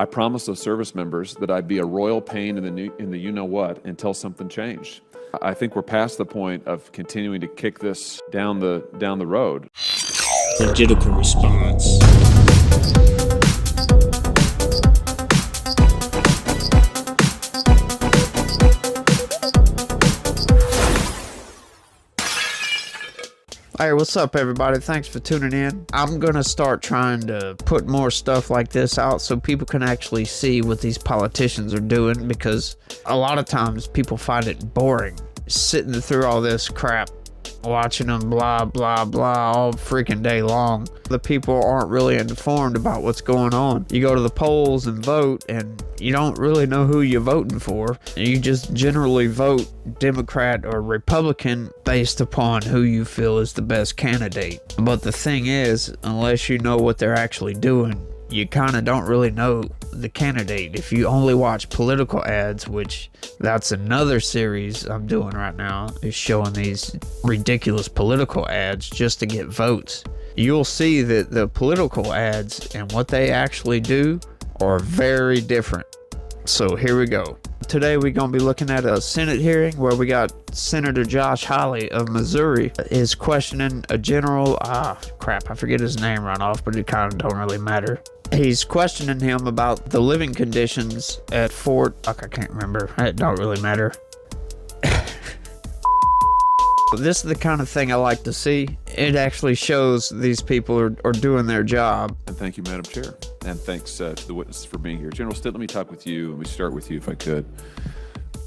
I promised those service members that I'd be a royal pain in the you-know-what until something changed. I think we're past the point of continuing to kick this down the road. Legitimate response. Hey, what's up, everybody? Thanks for tuning in. I'm gonna start trying to put more stuff like this out so people can actually see what these politicians are doing, because a lot of times people find it boring sitting through all this crap, watching them blah blah blah all freaking day long. The people aren't really informed about what's going on. You go to the polls and vote, and you don't really know who you're voting for. You just generally vote Democrat or Republican based upon who you feel is the best candidate. But the thing is, unless you know what they're actually doing, you kind of don't really know the candidate. If you only watch political ads, which that's another series I'm doing right now, is showing these ridiculous political ads just to get votes, you'll see that the political ads and what they actually do are very different. So here we go. Today we're going to be looking at a Senate hearing where we got Senator Josh Hawley of Missouri is questioning a general, I forget his name right off, but it kind of don't really matter. He's questioning him about the living conditions at Fort, I can't remember, it don't really matter. This is the kind of thing I like to see. It actually shows these people are doing their job. And thank you, Madam Chair. And thanks to the witnesses for being here. General Stitt, let me talk with you. Let me start with you if I could.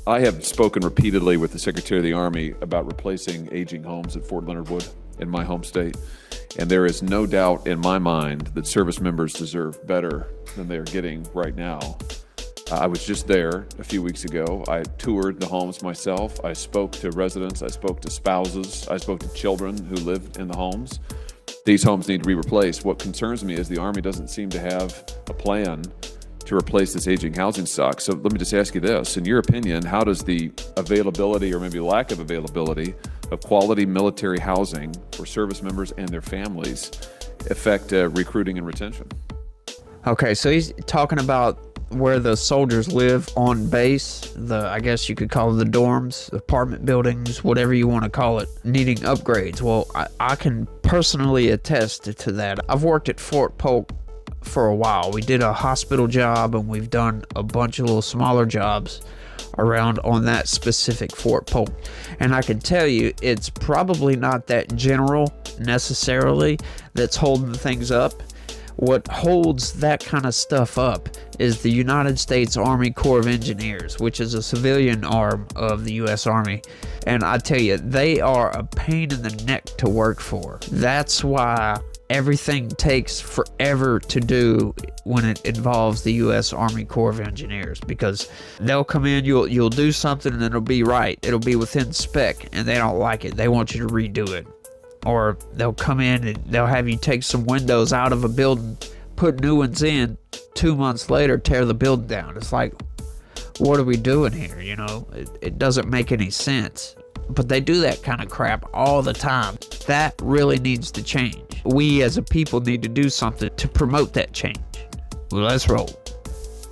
I have spoken repeatedly with the Secretary of the Army about replacing aging homes at Fort Leonard Wood in my home state. And there is no doubt in my mind that service members deserve better than they are getting right now. I was just there a few weeks ago. I toured the homes myself. I spoke to residents. I spoke to spouses. I spoke to children who lived in the homes. These homes need to be replaced. What concerns me is the Army doesn't seem to have a plan to replace this aging housing stock. So let me just ask you this. In your opinion, how does the availability or maybe lack of availability of quality military housing for service members and their families affect recruiting and retention? Okay, so he's talking about where the soldiers live on base, I guess you could call it the dorms, apartment buildings, whatever you want to call it, needing upgrades. Well, I can personally attest to that. I've worked at Fort Polk for a while. We did a hospital job, and we've done a bunch of little smaller jobs around on that specific Fort Polk. And I can tell you, it's probably not that general necessarily that's holding things up. What holds that kind of stuff up is the United States Army Corps of Engineers, which is a civilian arm of the U.S. Army. And I tell you, they are a pain in the neck to work for. That's why everything takes forever to do when it involves the U.S. Army Corps of Engineers, because they'll come in, you'll do something, and it'll be right. It'll be within spec, and they don't like it. They want you to redo it. Or they'll come in and they'll have you take some windows out of a building, put new ones in, 2 months later, tear the building down. It's like, what are we doing here? You know, it doesn't make any sense. But they do that kind of crap all the time. That really needs to change. We as a people need to do something to promote that change. Well, let's roll.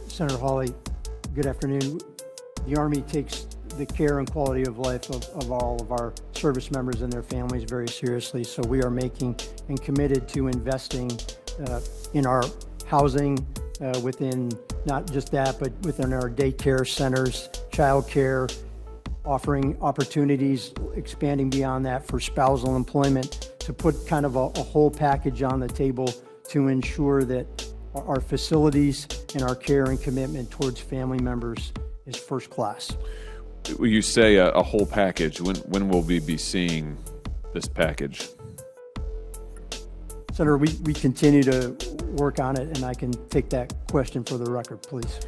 Senator Hawley, good afternoon. The Army takes the care and quality of life of all of our service members and their families very seriously. So we are making and committed to investing in our housing within not just that, but within our daycare centers, childcare, offering opportunities, expanding beyond that for spousal employment, to put kind of a whole package on the table to ensure that our facilities and our care and commitment towards family members is first class. You say a whole package. When will we be seeing this package? Senator, we continue to work on it, and I can take that question for the record, please.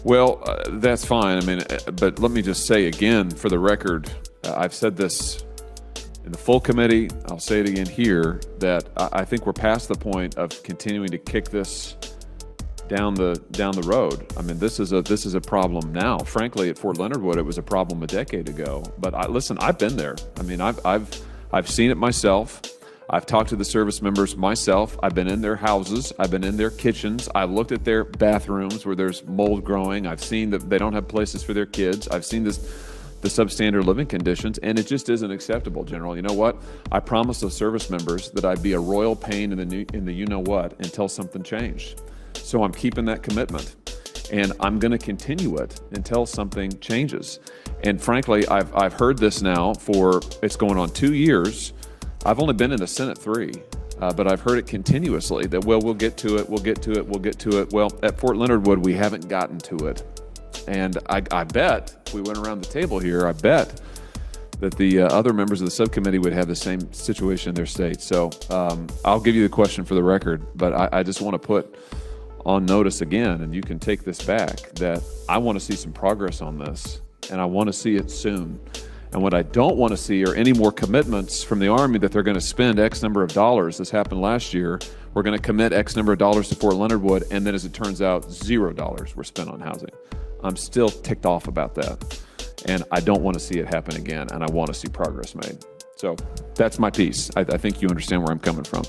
Well, that's fine. I mean, but let me just say again, for the record, I've said this in the full committee, I'll say it again here, that I think we're past the point of continuing to kick this down the road. I mean, this is a problem now. Frankly, at Fort Leonard Wood, it was a problem a decade ago. But listen, I've been there. I mean, I've seen it myself. I've talked to the service members myself. I've been in their houses. I've been in their kitchens. I've looked at their bathrooms where there's mold growing. I've seen that they don't have places for their kids. I've seen the substandard living conditions, and it just isn't acceptable, General. You know what? I promised those service members that I'd be a royal pain in the you-know-what until something changed. So I'm keeping that commitment, and I'm going to continue it until something changes. And frankly, I've heard this now it's going on 2 years. I've only been in the Senate 3, but I've heard it continuously that, well, we'll get to it, we'll get to it, we'll get to it. Well, at Fort Leonard Wood, we haven't gotten to it. And I bet, if we went around the table here, I bet that the other members of the subcommittee would have the same situation in their state. So I'll give you the question for the record, but I just want to put on notice again, and you can take this back, that I want to see some progress on this, and I want to see it soon. And what I don't want to see are any more commitments from the Army that they're going to spend X number of dollars. This happened last year. We're going to commit X number of dollars to Fort Leonard Wood, and then as it turns out, $0 were spent on housing. I'm still ticked off about that. And I don't want to see it happen again, and I want to see progress made. So that's my piece. I think you understand where I'm coming from.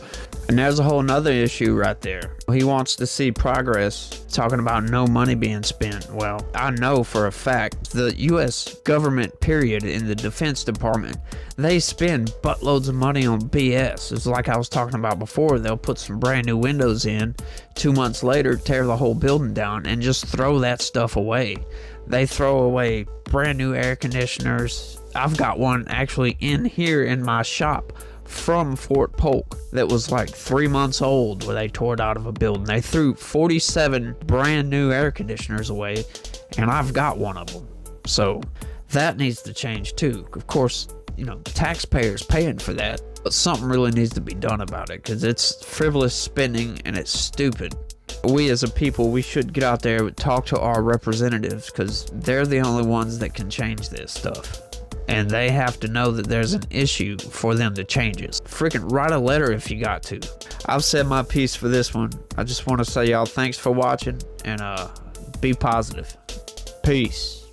And there's a whole nother issue right there. He wants to see progress, talking about no money being spent. Well, I know for a fact the U.S. government, period, in the Defense Department, they spend buttloads of money on BS. It's like I was talking about before. They'll put some brand new windows in, 2 months later, tear the whole building down, and just throw that stuff away. They throw away brand new air conditioners. I've got one actually in here in my shop from Fort Polk that was like 3 months old where they tore it out of a building. They threw 47 brand new air conditioners away, and I've got one of them. So that needs to change too. Of course, you know, taxpayers paying for that, but something really needs to be done about it because it's frivolous spending and it's stupid. We as a people, we should get out there and talk to our representatives because they're the only ones that can change this stuff. And they have to know that there's an issue for them to change it. Freaking write a letter if you got to. I've said my piece for this one. I just want to say y'all thanks for watching and be positive. Peace.